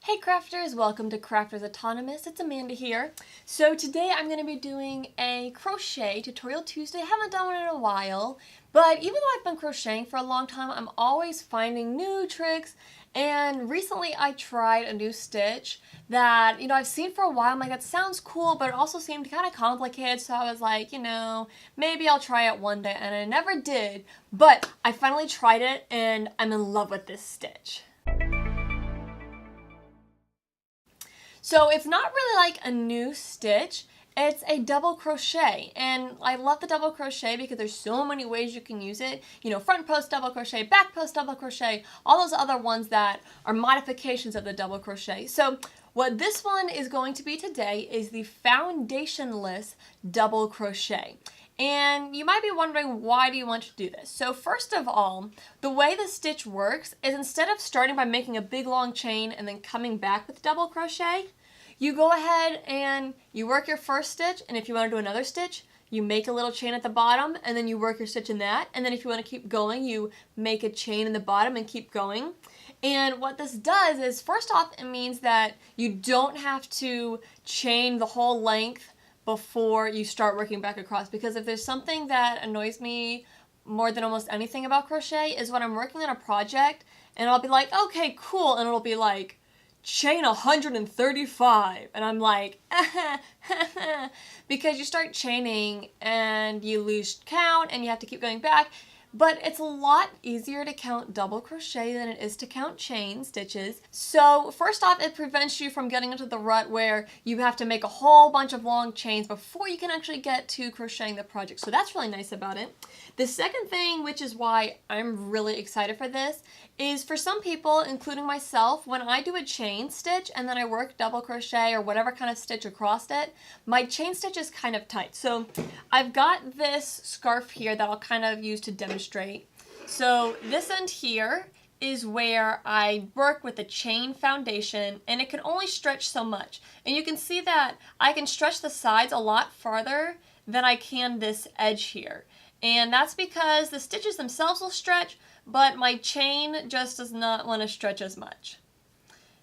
Hey crafters, welcome to Crafters Autonomous. It's Amanda here. So today I'm going to be doing a crochet tutorial Tuesday. I haven't done one in a while, but even though I've been crocheting for a long time, I'm always finding new tricks. And recently I tried a new stitch that, I've seen for a while. I'm like, that sounds cool, but it also seemed kind of complicated. So I was like, maybe I'll try it one day. And I never did, but I finally tried it and I'm in love with this stitch. So it's not really like a new stitch, it's a double crochet, and I love the double crochet because there's so many ways you can use it. Front post double crochet, back post double crochet, all those other ones that are modifications of the double crochet. So what this one is going to be today is the foundationless double crochet. And you might be wondering, why do you want to do this? So first of all, the way the stitch works is instead of starting by making a big long chain and then coming back with double crochet, you go ahead and you work your first stitch, and if you want to do another stitch, you make a little chain at the bottom and then you work your stitch in that, and then if you want to keep going, you make a chain in the bottom and keep going. And what this does is, first off, it means that you don't have to chain the whole length before you start working back across, because if there's something that annoys me more than almost anything about crochet is when I'm working on a project and I'll be like, okay, cool, and it'll be like, chain 135, and I'm like, because you start chaining and you lose count and you have to keep going back. But it's a lot easier to count double crochet than it is to count chain stitches. So first off, it prevents you from getting into the rut where you have to make a whole bunch of long chains before you can actually get to crocheting the project. So that's really nice about it. The second thing, which is why I'm really excited for this, is for some people, including myself, when I do a chain stitch and then I work double crochet or whatever kind of stitch across it, my chain stitch is kind of tight. So I've got this scarf here that I'll kind of use to demonstrate. So this end here is where I work with the chain foundation, and it can only stretch so much. And you can see that I can stretch the sides a lot farther than I can this edge here. And that's because the stitches themselves will stretch, but my chain just does not want to stretch as much.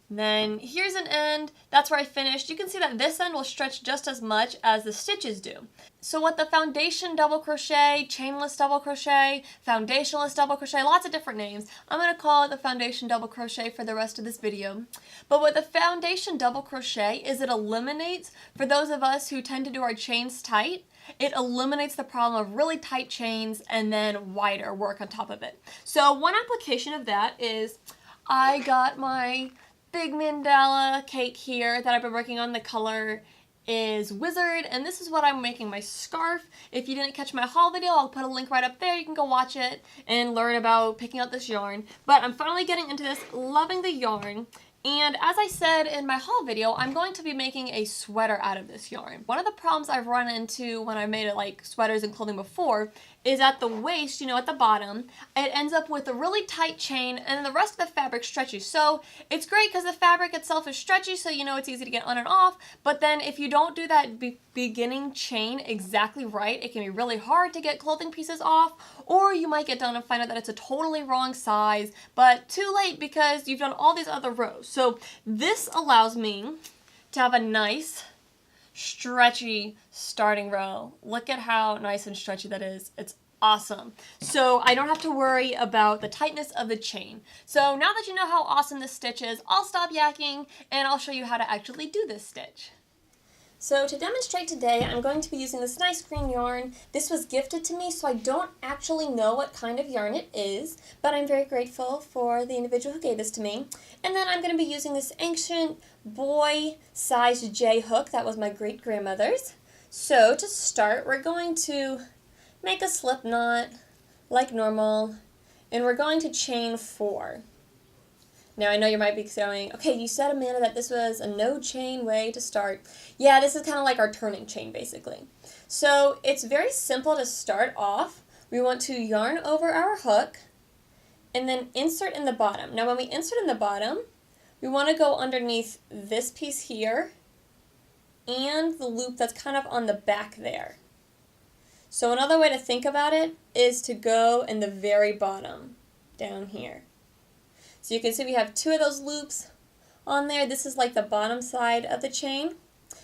And then here's an end, that's where I finished. You can see that this end will stretch just as much as the stitches do. So what the foundation double crochet, chainless double crochet, foundationless double crochet, lots of different names. I'm going to call it the foundation double crochet for the rest of this video. But what the foundation double crochet is, it eliminates, for those of us who tend to do our chains tight, it eliminates the problem of really tight chains and then wider work on top of it. So one application of that is I got my big mandala cake here that I've been working on. The color is Wizard, and this is what I'm making my scarf. If you didn't catch my haul video, I'll put a link right up there. You can go watch it and learn about picking out this yarn. But I'm finally getting into this, loving the yarn. And as I said in my haul video, I'm going to be making a sweater out of this yarn. One of the problems I've run into when I made it like sweaters and clothing before is at the waist, at the bottom, it ends up with a really tight chain and then the rest of the fabric stretchy. So it's great because the fabric itself is stretchy, so it's easy to get on and off. But then if you don't do that beginning chain exactly right, it can be really hard to get clothing pieces off, or you might get done and find out that it's a totally wrong size, but too late because you've done all these other rows. So this allows me to have a nice stretchy starting row. Look at how nice and stretchy that is. It's awesome. So I don't have to worry about the tightness of the chain. So now that you know how awesome this stitch is, I'll stop yakking and I'll show you how to actually do this stitch. So to demonstrate today, I'm going to be using this nice green yarn. This was gifted to me, so I don't actually know what kind of yarn it is, but I'm very grateful for the individual who gave this to me. And then I'm going to be using this ancient boy size J hook that was my great-grandmother's. So to start, we're going to make a slip knot like normal, and we're going to chain 4. Now, I know you might be saying, okay, you said, Amanda, that this was a no chain way to start. Yeah, this is kind of like our turning chain, basically. So it's very simple to start off. We want to yarn over our hook and then insert in the bottom. Now, when we insert in the bottom, we want to go underneath this piece here and the loop that's kind of on the back there. So another way to think about it is to go in the very bottom, down here. So you can see we have 2 of those loops on there. This is like the bottom side of the chain.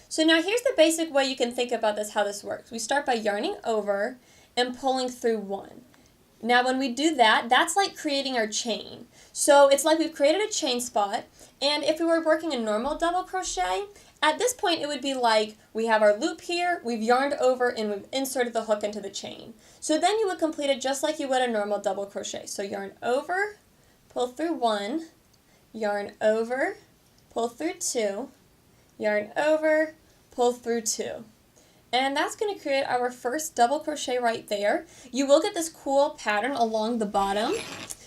So now here's the basic way you can think about this, how this works. We start by yarning over and pulling through one. Now when we do that, that's like creating our chain. So it's like we've created a chain spot, and if we were working a normal double crochet, at this point it would be like we have our loop here, we've yarned over, and we've inserted the hook into the chain. So then you would complete it just like you would a normal double crochet. So yarn over, pull through one, yarn over, pull through two, yarn over, pull through two. And that's going to create our first double crochet right there. You will get this cool pattern along the bottom.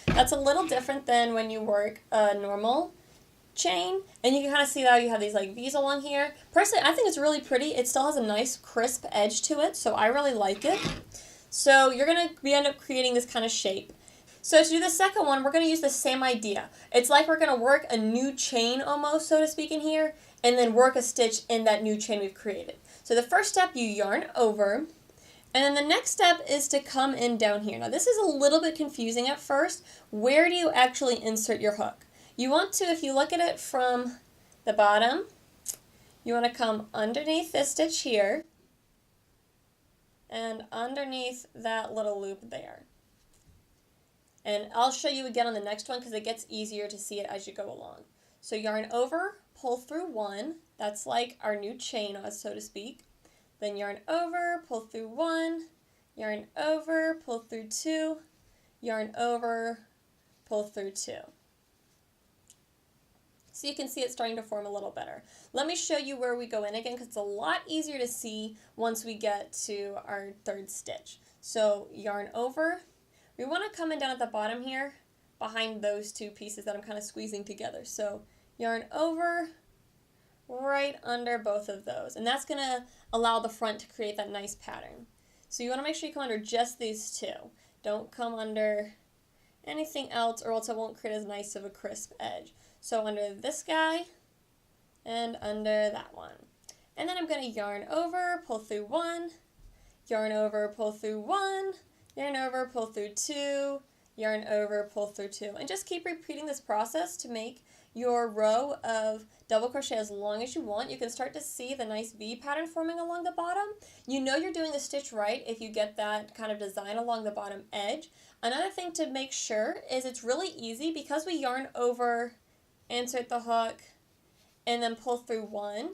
That's a little different than when you work a normal chain. And you can kind of see how you have these like V's along here. Personally, I think it's really pretty. It still has a nice crisp edge to it, so I really like it. So you're going to end up creating this kind of shape. So to do the second one, we're going to use the same idea. It's like we're going to work a new chain almost, so to speak, in here, and then work a stitch in that new chain we've created. So the first step, you yarn over, and then the next step is to come in down here. Now this is a little bit confusing at first. Where do you actually insert your hook? You want to, if you look at it from the bottom, you want to come underneath this stitch here and underneath that little loop there. And I'll show you again on the next one because it gets easier to see it as you go along. So yarn over, pull through one. That's like our new chain, so to speak. Then yarn over, pull through one, yarn over, pull through two, yarn over, pull through two. So you can see it starting to form a little better. Let me show you where we go in again because it's a lot easier to see once we get to our third stitch. So yarn over. We want to come in down at the bottom here behind those two pieces that I'm kind of squeezing together. So yarn over, right under both of those, and that's going to allow the front to create that nice pattern. So you want to make sure you come under just these two. Don't come under anything else or else it won't create as nice of a crisp edge. So under this guy and under that one. And then I'm going to yarn over, pull through one, yarn over, pull through one, yarn over, pull through two, yarn over, pull through two, and just keep repeating this process to make your row of double crochet as long as you want. You can start to see the nice V pattern forming along the bottom. You know you're doing the stitch right if you get that kind of design along the bottom edge. Another thing to make sure is it's really easy because we yarn over, insert the hook, and then pull through one.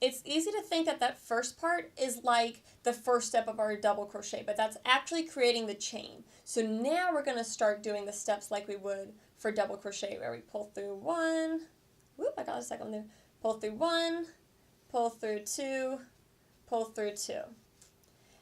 It's easy to think that that first part is like the first step of our double crochet, but that's actually creating the chain. So now we're going to start doing the steps like we would for double crochet, where we pull through one, whoop, I got a second there, pull through one, pull through two, pull through two.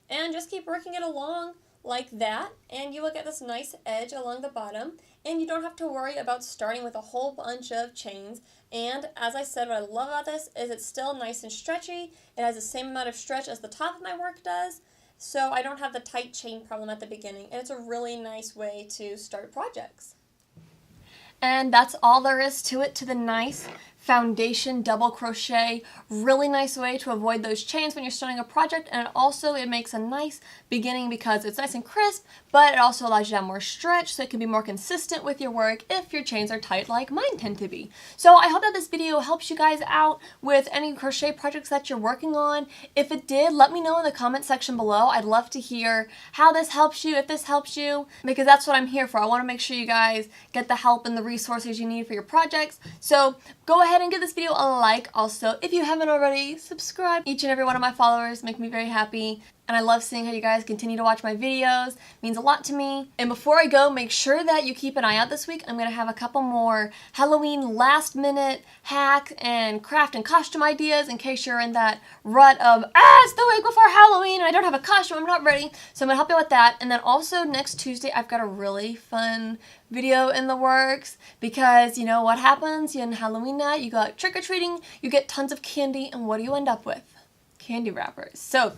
And just keep working it along like that, and you will get this nice edge along the bottom, and you don't have to worry about starting with a whole bunch of chains. And as I said, what I love about this is it's still nice and stretchy. It has the same amount of stretch as the top of my work does, so I don't have the tight chain problem at the beginning, and it's a really nice way to start projects. And that's all there is to it, to the nice foundation double crochet. Really nice way to avoid those chains when you're starting a project, and it makes a nice beginning because it's nice and crisp, but it also allows you to have more stretch so it can be more consistent with your work if your chains are tight like mine tend to be. So I hope that this video helps you guys out with any crochet projects that you're working on. If it did, let me know in the comment section below. I'd love to hear how this helps you, if this helps you, because that's what I'm here for. I want to make sure you guys get the help and the resources you need for your projects. So go ahead and give this video a like. Also, if you haven't already, subscribe. Each and every one of my followers make me very happy, and I love seeing how you guys continue to watch my videos. It means a lot to me. And before I go, make sure that you keep an eye out this week. I'm going to have a couple more Halloween last minute hack and craft and costume ideas in case you're in that rut of, it's the week before Halloween and I don't have a costume, I'm not ready. So I'm going to help you with that. And then also next Tuesday, I've got a really fun video in the works, because you know what happens in Halloween night? You go out trick-or-treating, you get tons of candy, and what do you end up with? Candy wrappers. So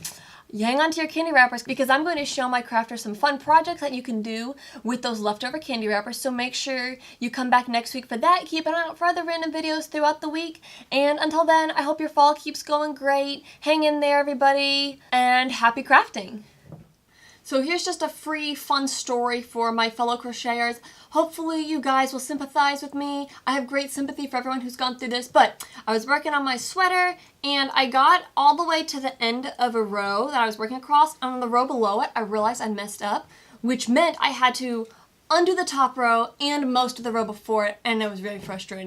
you hang on to your candy wrappers, because I'm going to show my crafters some fun projects that you can do with those leftover candy wrappers. So make sure you come back next week for that. Keep an eye out for other random videos throughout the week. And until then, I hope your fall keeps going great. Hang in there, everybody, and happy crafting. So here's just a free, fun story for my fellow crocheters. Hopefully you guys will sympathize with me. I have great sympathy for everyone who's gone through this, but I was working on my sweater and I got all the way to the end of a row that I was working across, and on the row below it, I realized I messed up, which meant I had to undo the top row and most of the row before it, and it was very frustrating.